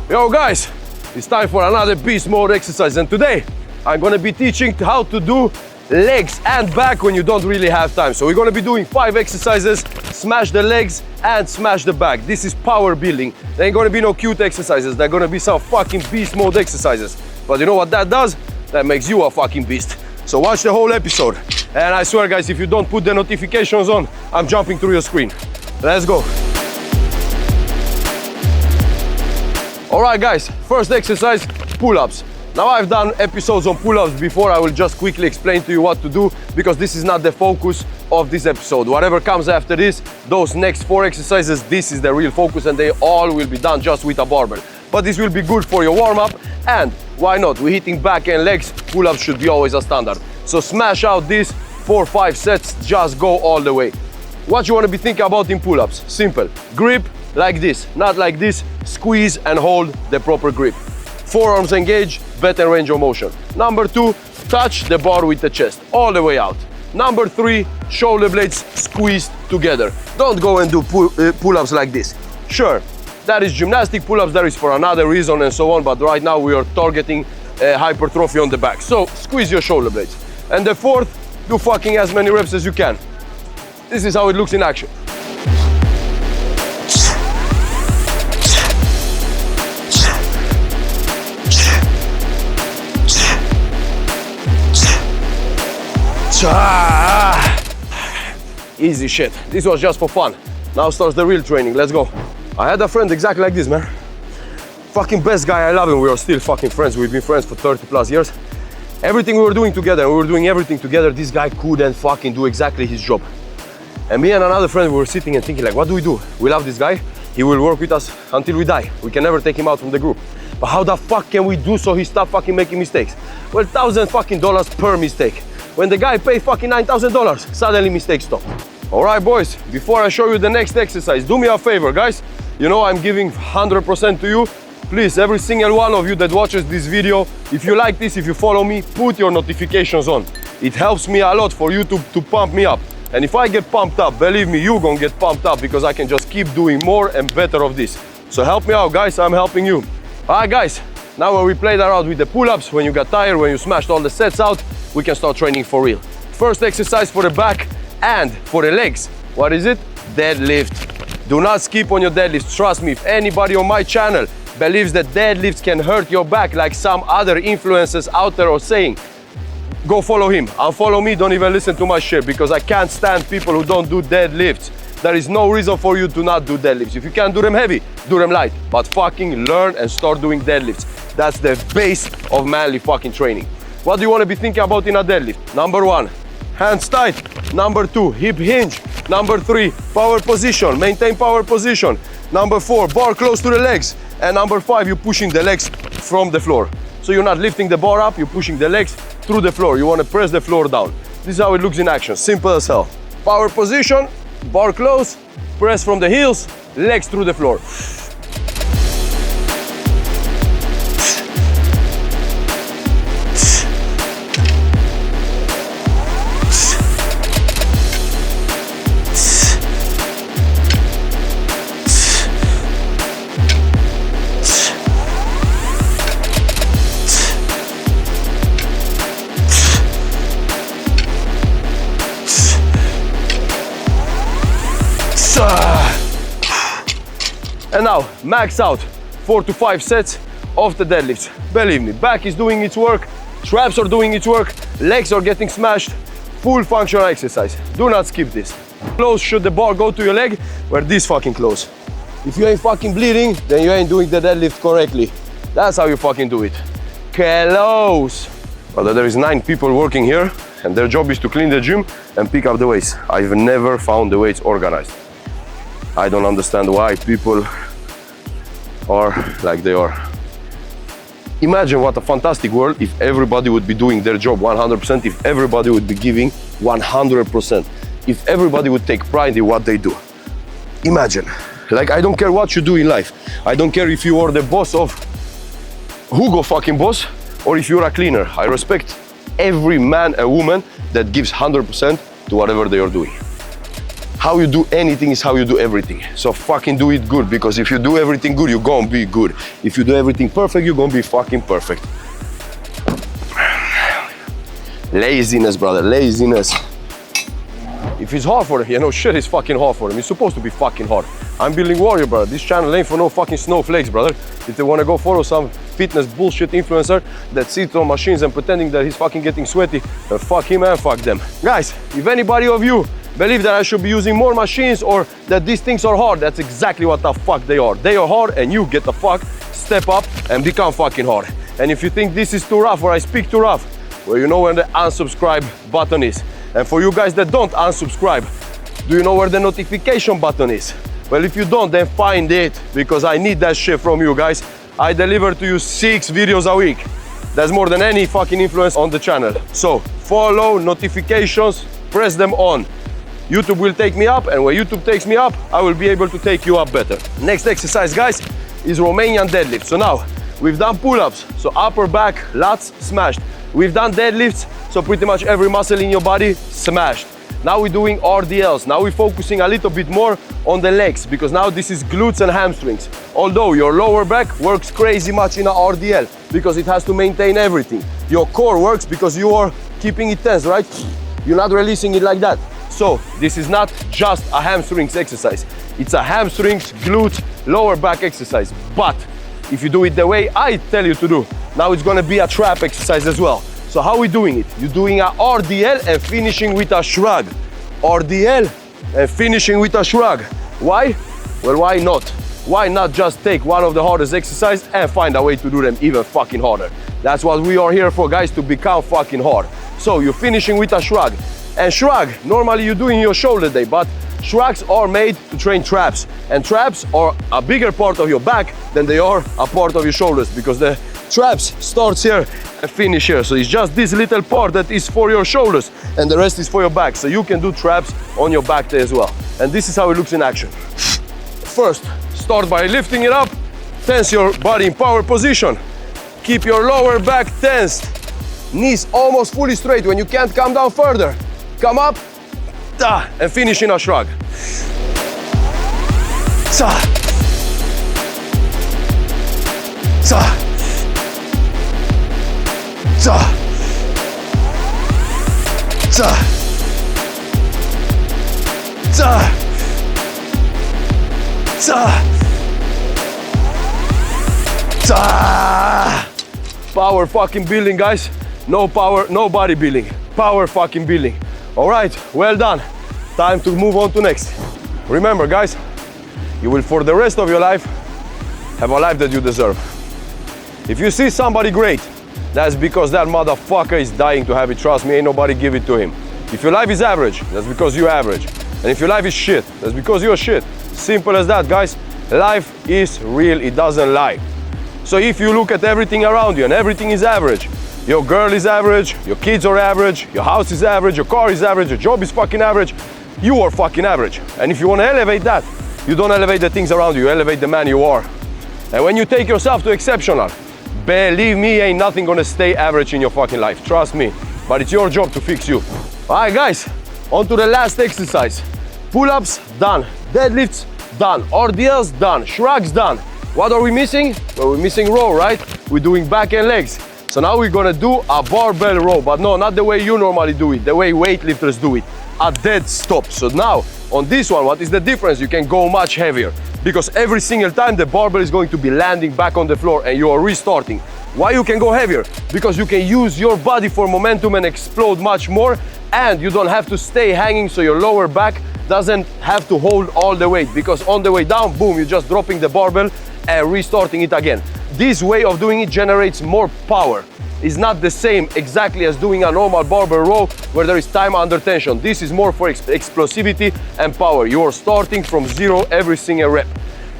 Yo guys, it's time for another beast mode exercise, and today I'm gonna be teaching how to do legs and back when you don't really have time. So we're gonna be doing 5 exercises, smash the legs and smash the back. This is power building. There ain't gonna be no cute exercises. They're gonna be some fucking beast mode exercises. But you know what that does? That makes you a fucking beast. So watch the whole episode. And I swear guys, if you don't put the notifications on, I'm jumping through your screen. Let's go. All right guys, first exercise, pull-ups. Now I've done episodes on pull-ups before. I will just quickly explain to you what to do because this is not the focus of this episode. Whatever comes after this, those next 4 exercises, this is the real focus, and they all will be done just with a barbell. But this will be good for your warm-up, and why not? We're hitting back and legs, pull-ups should be always a standard. So smash out these 4-5 sets, just go all the way. What you want to be thinking about in pull-ups? Simple, grip like this, not like this, squeeze and hold the proper grip. Forearms engaged, better range of motion. Number 2, touch the bar with the chest, all the way out. Number 3, shoulder blades squeezed together. Don't go and do pull-ups like this. Sure, that is gymnastic pull-ups, that is for another reason and so on, but right now we are targeting hypertrophy on the back. So squeeze your shoulder blades. And the 4th, do fucking as many reps as you can. This is how it looks in action. Easy shit. This was just for fun. Now starts the real training. Let's go. I had a friend exactly like this, man. Fucking best guy. I love him. We are still fucking friends. We've been friends for 30+ years. Everything we were doing together, we were doing everything together. This guy couldn't fucking do exactly his job. And me and another friend, we were sitting and thinking like, what do? We love this guy. He will work with us until we die. We can never take him out from the group. But how the fuck can we do so he stop fucking making mistakes? Well, $1,000 fucking per mistake. When the guy paid fucking $9,000, suddenly mistakes stop. All right, boys, before I show you the next exercise, do me a favor, guys. You know I'm giving 100% to you. Please, every single one of you that watches this video, if you like this, if you follow me, put your notifications on. It helps me a lot for YouTube to pump me up. And if I get pumped up, believe me, you're gonna get pumped up because I can just keep doing more and better of this. So help me out, guys, I'm helping you. All right, guys, now when we played around with the pull-ups, when you got tired, when you smashed all the sets out, we can start training for real. First exercise for the back and for the legs. What is it? Deadlift. Do not skip on your deadlifts. Trust me, if anybody on my channel believes that deadlifts can hurt your back like some other influencers out there are saying, go follow him. Unfollow me, don't even listen to my shit because I can't stand people who don't do deadlifts. There is no reason for you to not do deadlifts. If you can't do them heavy, do them light. But fucking learn and start doing deadlifts. That's the base of manly fucking training. What do you want to be thinking about in a deadlift? Number 1, hands tight. Number 2, hip hinge. Number 3, power position, maintain power position. Number 4, bar close to the legs. And number 5, you're pushing the legs from the floor. So you're not lifting the bar up, you're pushing the legs through the floor. You want to press the floor down. This is how it looks in action, simple as hell. Power position, bar close, press from the heels, legs through the floor. And now, max out 4 to 5 sets of the deadlifts. Believe me, back is doing its work, traps are doing its work, legs are getting smashed, full functional exercise. Do not skip this. Close should the bar go to your leg, we're this fucking close. If you ain't fucking bleeding, then you ain't doing the deadlift correctly. That's how you fucking do it. Close. But there is 9 people working here, and their job is to clean the gym and pick up the weights. I've never found the weights organized. I don't understand why people are like they are. Imagine what a fantastic world if everybody would be doing their job 100%, if everybody would be giving 100%, if everybody would take pride in what they do. Imagine. Like, I don't care what you do in life. I don't care if you are the boss of Hugo fucking boss or if you're a cleaner. I respect every man and woman that gives 100% to whatever they are doing. how you do anything is how you do everything. So fucking do it good, because if you do everything good, you're gonna be good. If you do everything perfect, you're gonna be fucking perfect. Laziness, brother, laziness. If it's hard for them, you know, shit is fucking hard for them. It's supposed to be fucking hard. I'm building warrior, brother. This channel ain't for no fucking snowflakes, brother. If they wanna go follow some fitness bullshit influencer that sits on machines and pretending that he's fucking getting sweaty, then fuck him and fuck them. Guys, if anybody of you believe that I should be using more machines or that these things are hard, that's exactly what the fuck they are. They are hard, and you get the fuck, step up and become fucking hard. And if you think this is too rough or I speak too rough, well, you know where the unsubscribe button is. And for you guys that don't unsubscribe, do you know where the notification button is? Well, if you don't, then find it, because I need that shit from you guys. I deliver to you 6 videos a week. That's more than any fucking influence on the channel. So follow, notifications, press them on. YouTube will take me up, and when YouTube takes me up, I will be able to take you up better. Next exercise, guys, is Romanian deadlift. So now we've done pull-ups, so upper back, lats smashed. We've done deadlifts, so pretty much every muscle in your body smashed. Now we're doing RDLs. Now we're focusing a little bit more on the legs, because now this is glutes and hamstrings. Although your lower back works crazy much in a RDL because it has to maintain everything. Your core works because you are keeping it tense, right? You're not releasing it like that. So this is not just a hamstrings exercise. It's a hamstrings, glutes, lower back exercise. But if you do it the way I tell you to do, now it's gonna be a trap exercise as well. So how are we doing it? You're doing a RDL and finishing with a shrug. RDL and finishing with a shrug. Why? Well, why not? Why not just take one of the hardest exercises and find a way to do them even fucking harder? That's what we are here for, guys, to become fucking hard. So you're finishing with a shrug. And shrug, normally you're doing your shoulder day, but shrugs are made to train traps. And traps are a bigger part of your back than they are a part of your shoulders, because the traps starts here and finish here. So it's just this little part that is for your shoulders and the rest is for your back. So you can do traps on your back day as well. And this is how it looks in action. First, start by lifting it up, tense your body in power position. Keep your lower back tensed, knees almost fully straight. When you can't come down further, come up, and finish in a shrug. Power fucking building, guys. No power, no body building. Power fucking building. All right, well done. Time to move on to next. Remember, guys, you will for the rest of your life have a life that you deserve. If you see somebody great, that's because that motherfucker is dying to have it. Trust me, ain't nobody give it to him. If your life is average, that's because you're average. And if your life is shit, that's because you're shit. Simple as that, guys. Life is real, it doesn't lie. So if you look at everything around you and everything is average, your girl is average, your kids are average, your house is average, your car is average, your job is fucking average, you are fucking average. And if you want to elevate that, you don't elevate the things around you, you elevate the man you are. And when you take yourself to exceptional, believe me, ain't nothing gonna stay average in your fucking life. Trust me. But it's your job to fix you. All right, guys, on to the last exercise. Pull-ups, done. Deadlifts, done. RDLs, done. Shrugs, done. What are we missing? Well, we're missing row, right? We're doing back and legs. So now we're gonna do a barbell row, but no, not the way you normally do it, the way weightlifters do it, a dead stop. So now, on this one, what is the difference? You can go much heavier, because every single time the barbell is going to be landing back on the floor and you are restarting. Why you can go heavier? Because you can use your body for momentum and explode much more, and you don't have to stay hanging, so your lower back doesn't have to hold all the weight, because on the way down, boom, you're just dropping the barbell and restarting it again. This way of doing it generates more power. It's not the same exactly as doing a normal barbell row where there is time under tension. This is more for explosivity and power. You are starting from zero every single rep.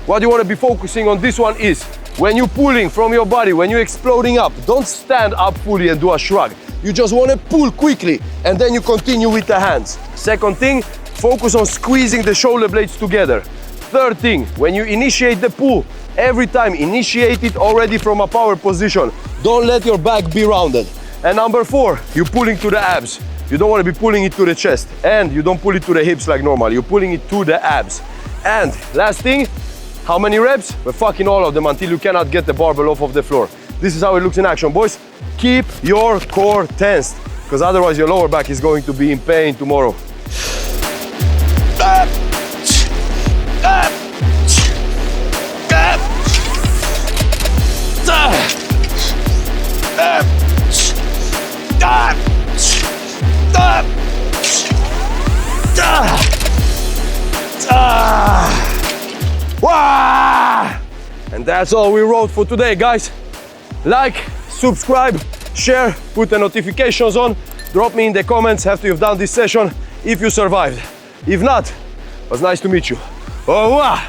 What you want to be focusing on this one is when you're pulling from your body, when you're exploding up, don't stand up fully and do a shrug. You just want to pull quickly and then you continue with the hands. Second thing, focus on squeezing the shoulder blades together. Third thing, when you initiate the pull, every time initiate it already from a power position. Don't let your back be rounded. And number 4, you're pulling to the abs. You don't want to be pulling it to the chest, and you don't pull it to the hips like normal. You're pulling it to the abs. And last thing, how many reps? We're fucking all of them until you cannot get the barbell off of the floor. This is how it looks in action, boys. Keep your core tensed, because otherwise your lower back is going to be in pain tomorrow. And that's all we wrote for today, guys. Like, subscribe, share, put the notifications on. Drop me in the comments after you've done this session if you survived. If not, it was nice to meet you. Au revoir.